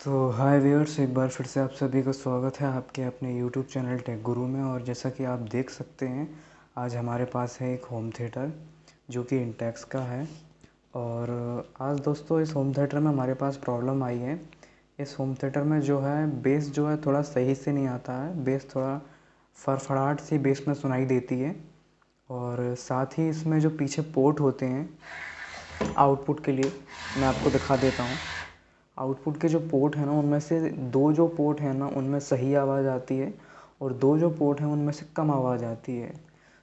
तो हाय व्यूअर्स, एक बार फिर से आप सभी का स्वागत है आपके अपने यूट्यूब चैनल टेक गुरु में। और जैसा कि आप देख सकते हैं, आज हमारे पास है एक होम थिएटर जो कि इंटेक्स का है। और आज दोस्तों इस होम थिएटर में हमारे पास प्रॉब्लम आई है। इस होम थिएटर में जो है बेस जो है थोड़ा सही से नहीं आता है। बेस थोड़ा फड़फड़ाहट सी बेस में सुनाई देती है। और साथ ही इसमें जो पीछे पोर्ट होते हैं आउटपुट के लिए, मैं आपको दिखा देता हूँ। आउटपुट के जो पोर्ट हैं ना, उनमें से दो जो पोर्ट हैं ना उनमें सही आवाज़ आती है और दो जो पोर्ट हैं उनमें से कम आवाज़ आती है।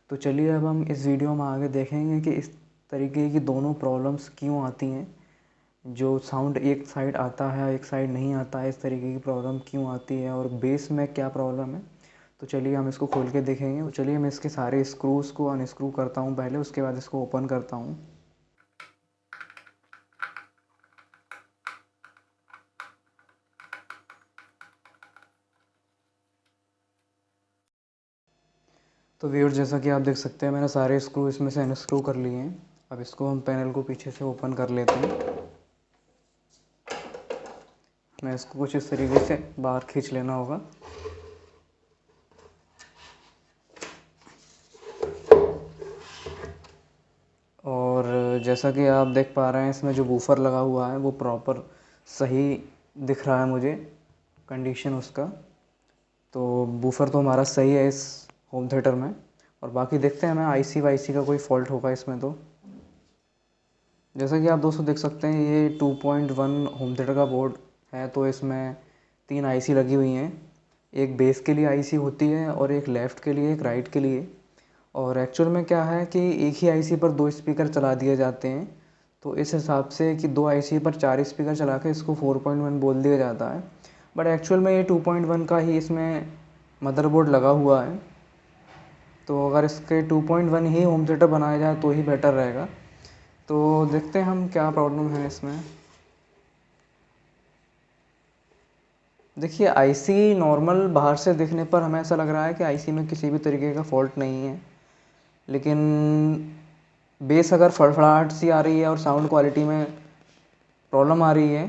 तो चलिए अब हम इस वीडियो में आगे देखेंगे कि इस तरीके की दोनों प्रॉब्लम्स क्यों आती हैं। जो साउंड एक साइड आता है एक साइड नहीं आता है, इस तरीके की प्रॉब्लम क्यों आती है और बेस में क्या प्रॉब्लम है। तो चलिए हम इसको खोल के देखेंगे। तो चलिए मैं इसके सारे स्क्रूज़ को अनस्क्रू करता हूँ पहले, उसके बाद इसको ओपन करता हूँ। तो व्यूअर, जैसा कि आप देख सकते हैं मैंने सारे स्क्रू इसमें से अनस्क्रू कर लिए हैं। अब इसको हम पैनल को पीछे से ओपन कर लेते हैं। मैं इसको कुछ इस तरीके से बाहर खींच लेना होगा। और जैसा कि आप देख पा रहे हैं, इसमें जो बूफर लगा हुआ है वो प्रॉपर सही दिख रहा है मुझे, कंडीशन उसका। तो बूफर तो हमारा सही है इस होम थिएटर में। और बाकी देखते हैं हमें आईसी वाईसी का कोई फॉल्ट होगा इसमें। तो जैसा कि आप दोस्तों देख सकते हैं, ये 2.1 होम थिएटर का बोर्ड है। तो इसमें 3 आईसी लगी हुई हैं। एक बेस के लिए आईसी होती है और एक लेफ़्ट के लिए, एक राइट के लिए। और एक्चुअल में क्या है कि एक ही आईसी पर 2 स्पीकर चला दिए जाते हैं। तो इस हिसाब से कि 2 आईसी पर 4 स्पीकर चला के इसको 4.1 बोल दिया जाता है। बट एक्चुअल में ये 2.1 का ही इसमें मदरबोर्ड लगा हुआ है। तो अगर इसके 2.1 ही होम थिएटर बनाया जाए तो ही बेटर रहेगा। तो देखते हैं हम क्या प्रॉब्लम है इसमें। देखिए, आईसी नॉर्मल बाहर से दिखने पर हमें ऐसा लग रहा है कि आईसी में किसी भी तरीके का फॉल्ट नहीं है। लेकिन बेस अगर फड़फड़ाहट सी आ रही है और साउंड क्वालिटी में प्रॉब्लम आ रही है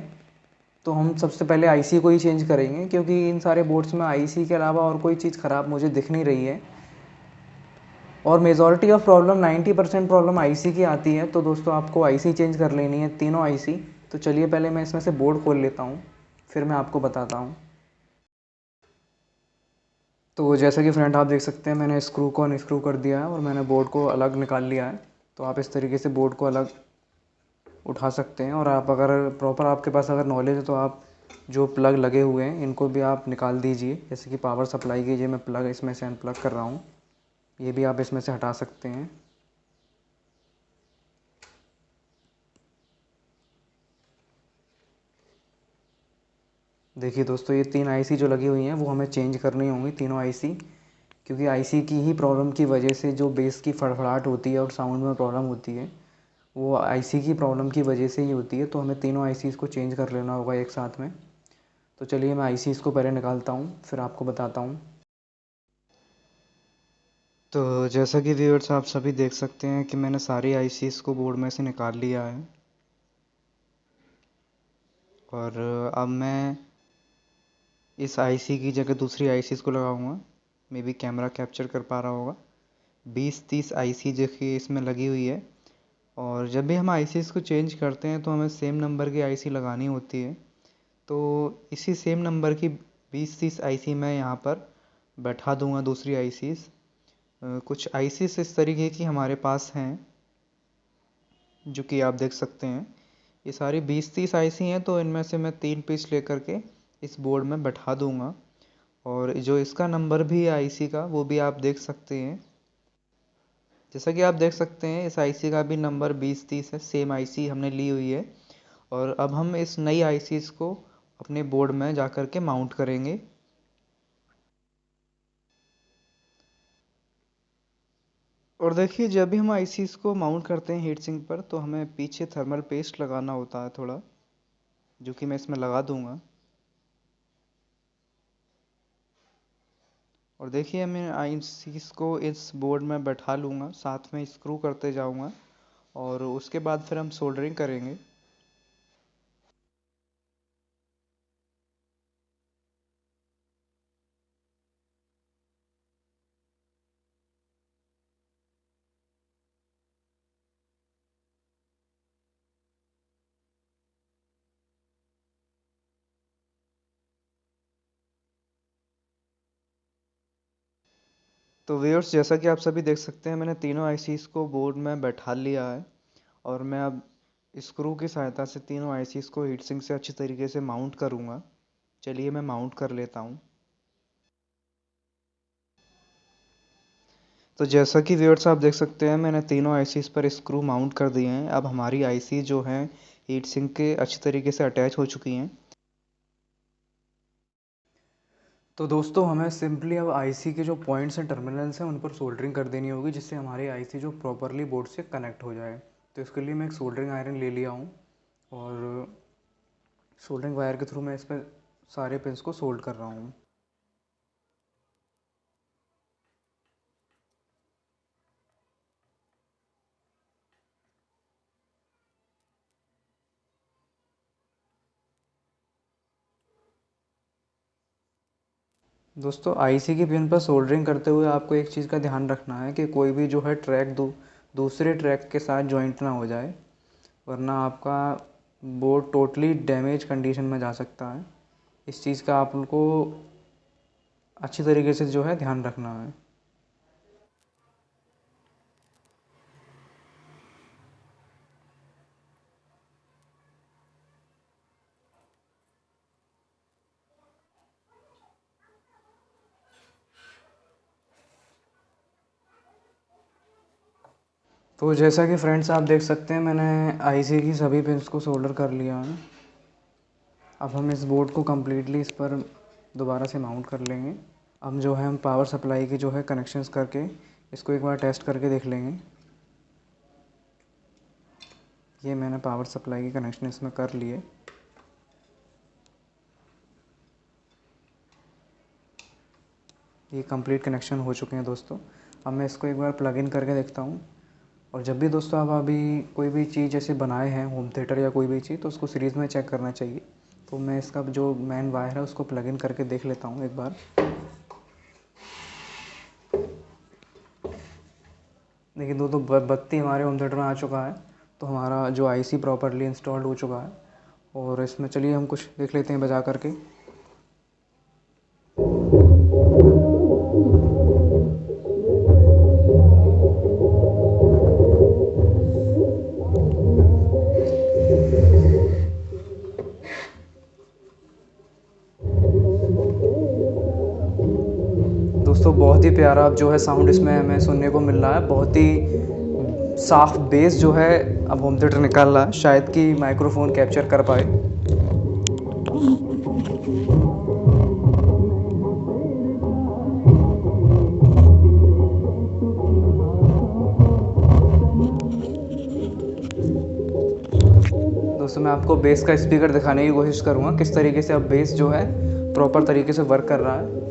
तो हम सबसे पहले आईसी को ही चेंज करेंगे, क्योंकि इन सारे बोर्ड्स में आईसी के अलावा और कोई चीज़ ख़राब मुझे दिख नहीं रही है। और majority of problem 90% problem IC की आती है। तो दोस्तों आपको आईसी चेंज कर लेनी है, तीनों आईसी। तो चलिए पहले मैं इसमें से बोर्ड खोल लेता हूँ, फिर मैं आपको बताता हूँ। तो जैसा कि फ्रेंड आप देख सकते हैं, मैंने स्क्रू को अनस्क्रू कर दिया है और मैंने बोर्ड को अलग निकाल लिया है। तो आप इस तरीके से बोर्ड को अलग उठा सकते हैं। और आप अगर प्रॉपर आपके पास अगर नॉलेज है तो आप जो प्लग लगे हुए हैं इनको भी आप निकाल दीजिए। जैसे कि पावर सप्लाई की मैं प्लग इसमें से अनप्लग कर रहा हूँ, ये भी आप इसमें से हटा सकते हैं। देखिए दोस्तों, ये 3 आईसी जो लगी हुई हैं वो हमें चेंज करनी होंगी, तीनों आईसी। क्योंकि आईसी की ही प्रॉब्लम की वजह से जो बेस की फड़फड़ाहट होती है और साउंड में प्रॉब्लम होती है, वो आईसी की प्रॉब्लम की वजह से ही होती है। तो हमें तीनों आईसीज़ को चेंज कर लेना होगा एक साथ में। तो चलिए मैं आईसीज़ को पहले निकालता हूँ, फिर आपको बताता हूँ। तो जैसा कि व्यूअर्स आप सभी देख सकते हैं कि मैंने सारी आईसीज़ को बोर्ड में से निकाल लिया है। और अब मैं इस आईसी की जगह दूसरी आईसीज़ को लगाऊंगा। मे बी कैमरा कैप्चर कर पा रहा होगा। 20-30 आईसी जो कि इसमें लगी हुई है। और जब भी हम आईसीज़ को चेंज करते हैं तो हमें सेम नंबर की आईसी लगानी होती है। तो इसी सेम नंबर की 20-30 आईसी मैं यहाँ पर बैठा दूंगा, दूसरी आईसीज़। कुछ आईसीज़ इस तरीके की हमारे पास हैं जो कि आप देख सकते हैं। ये सारी 20-30 आईसी हैं। तो इनमें से मैं 3 पीस लेकर के इस बोर्ड में बैठा दूंगा। और जो इसका नंबर भी है आईसी का, वो भी आप देख सकते हैं। जैसा कि आप देख सकते हैं, इस आईसी का भी नंबर 20-30 है, सेम आईसी हमने ली हुई है। और अब हम इस नई आईसीज़ को अपने बोर्ड में जा कर के माउंट करेंगे। और देखिए, जब भी हम आईसीज़ को माउंट करते हैं हीट सिंक पर तो हमें पीछे थर्मल पेस्ट लगाना होता है थोड़ा, जो कि मैं इसमें लगा दूंगा। और देखिए, मैं आईसीज़ को इस बोर्ड में बैठा लूँगा, साथ में स्क्रू करते जाऊँगा और उसके बाद फिर हम सोल्डरिंग करेंगे। तो व्यूअर्स, जैसा कि आप सभी देख सकते हैं, मैंने तीनों आईसीज़ को बोर्ड में बैठा लिया है और मैं अब स्क्रू की सहायता से तीनों आईसीज़ को हीट सिंक से अच्छी तरीके से माउंट करूँगा। चलिए मैं माउंट कर लेता हूँ। तो जैसा कि व्यूअर्स आप देख सकते हैं, मैंने तीनों आईसीज़ पर स्क्रू माउंट कर दिए हैं। अब हमारी आईसी जो हैं हीट सिंक के अच्छी तरीके से अटैच हो चुकी हैं। तो दोस्तों, हमें सिंपली अब आईसी के जो पॉइंट्स हैं, टर्मिनल्स हैं, उन पर सोल्डरिंग कर देनी होगी, जिससे हमारी आईसी जो प्रॉपरली बोर्ड से कनेक्ट हो जाए। तो इसके लिए मैं एक सोल्डरिंग आयरन ले लिया हूँ और सोल्डरिंग वायर के थ्रू मैं इस पर सारे पिंस को सोल्ड कर रहा हूँ। दोस्तों, आईसी की पिन पर सोल्डरिंग करते हुए आपको एक चीज़ का ध्यान रखना है कि कोई भी जो है ट्रैक दूसरे ट्रैक के साथ जॉइंट ना हो जाए, वरना आपका बोर्ड टोटली डैमेज कंडीशन में जा सकता है। इस चीज़ का आप उनको अच्छी तरीके से जो है ध्यान रखना है। तो जैसा कि फ्रेंड्स आप देख सकते हैं, मैंने आईसी की सभी पिंस को सोल्डर कर लिया है। अब हम इस बोर्ड को कम्प्लीटली इस पर दोबारा से माउंट कर लेंगे। अब जो है हम पावर सप्लाई की जो है कनेक्शंस करके इसको एक बार टेस्ट करके देख लेंगे। ये मैंने पावर सप्लाई की कनेक्शन इसमें कर लिए। ये कंप्लीट कनेक्शन हो चुके हैं दोस्तों। अब मैं इसको एक बार प्लग इन करके देखता हूँ। और जब भी दोस्तों आप अभी कोई भी चीज़ जैसे बनाए हैं, होम थिएटर या कोई भी चीज़, तो उसको सीरीज़ में चेक करना चाहिए। तो मैं इसका जो मेन वायर है उसको प्लग इन करके देख लेता हूँ एक बार। देखिए दोस्तों, बत्ती हमारे होम थिएटर में आ चुका है। तो हमारा जो आईसी प्रॉपरली इंस्टॉल्ड हो चुका है। और इसमें चलिए हम कुछ देख लेते हैं बजा करके। दोस्तों, बहुत ही प्यारा अब जो है साउंड इसमें हमें सुनने को मिल रहा है। बहुत ही साफ बेस जो है अब होम थिएटर निकाल रहा है, शायद कि माइक्रोफोन कैप्चर कर पाए। दोस्तों, मैं आपको बेस का स्पीकर दिखाने की कोशिश करूँगा, किस तरीके से अब बेस जो है प्रॉपर तरीके से वर्क कर रहा है।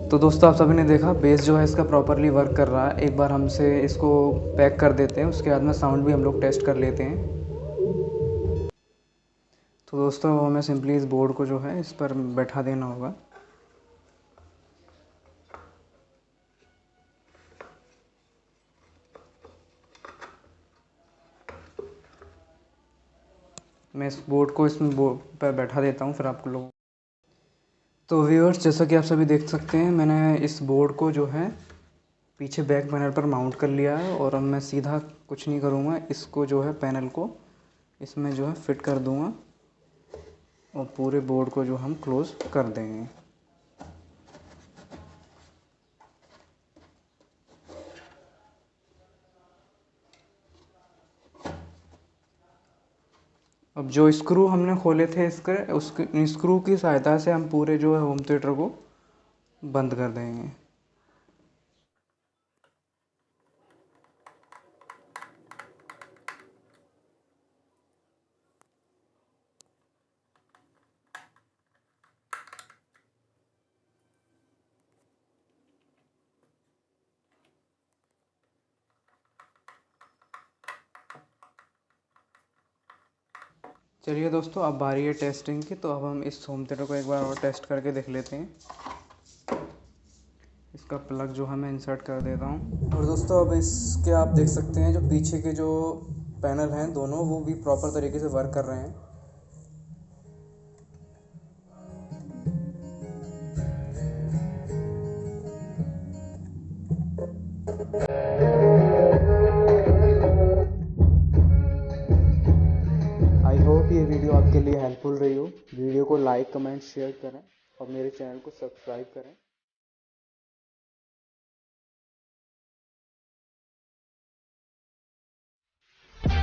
तो दोस्तों, आप सभी ने देखा बेस जो है इसका प्रॉपरली वर्क कर रहा है। एक बार हमसे इसको पैक कर देते हैं, उसके बाद में साउंड भी हम लोग टेस्ट कर लेते हैं। तो दोस्तों, हमें सिंपली इस बोर्ड को जो है इस पर बैठा देना होगा। मैं इस बोर्ड को इसमें बोर्ड पर बैठा देता हूँ, फिर आपको लोग। तो व्यूअर्स, जैसा कि आप सभी देख सकते हैं, मैंने इस बोर्ड को जो है पीछे बैक पैनल पर माउंट कर लिया है। और अब मैं सीधा कुछ नहीं करूँगा, इसको जो है पैनल को इसमें जो है फिट कर दूँगा और पूरे बोर्ड को जो हम क्लोज़ कर देंगे। अब जो स्क्रू हमने खोले थे इसके, उसके स्क्रू की सहायता से हम पूरे जो है होम थिएटर को बंद कर देंगे। चलिए दोस्तों, अब बारी है टेस्टिंग की। तो अब हम इस होम थिएटर को एक बार और टेस्ट करके देख लेते हैं। इसका प्लग जो है मैं इंसर्ट कर देता हूँ। और दोस्तों, अब इसके आप देख सकते हैं जो पीछे के जो पैनल हैं दोनों, वो भी प्रॉपर तरीके से वर्क कर रहे हैं। आई होप ये वीडियो आपके लिए हेल्पफुल रही हो। वीडियो को लाइक, कमेंट, शेयर करें और मेरे चैनल को सब्सक्राइब करें।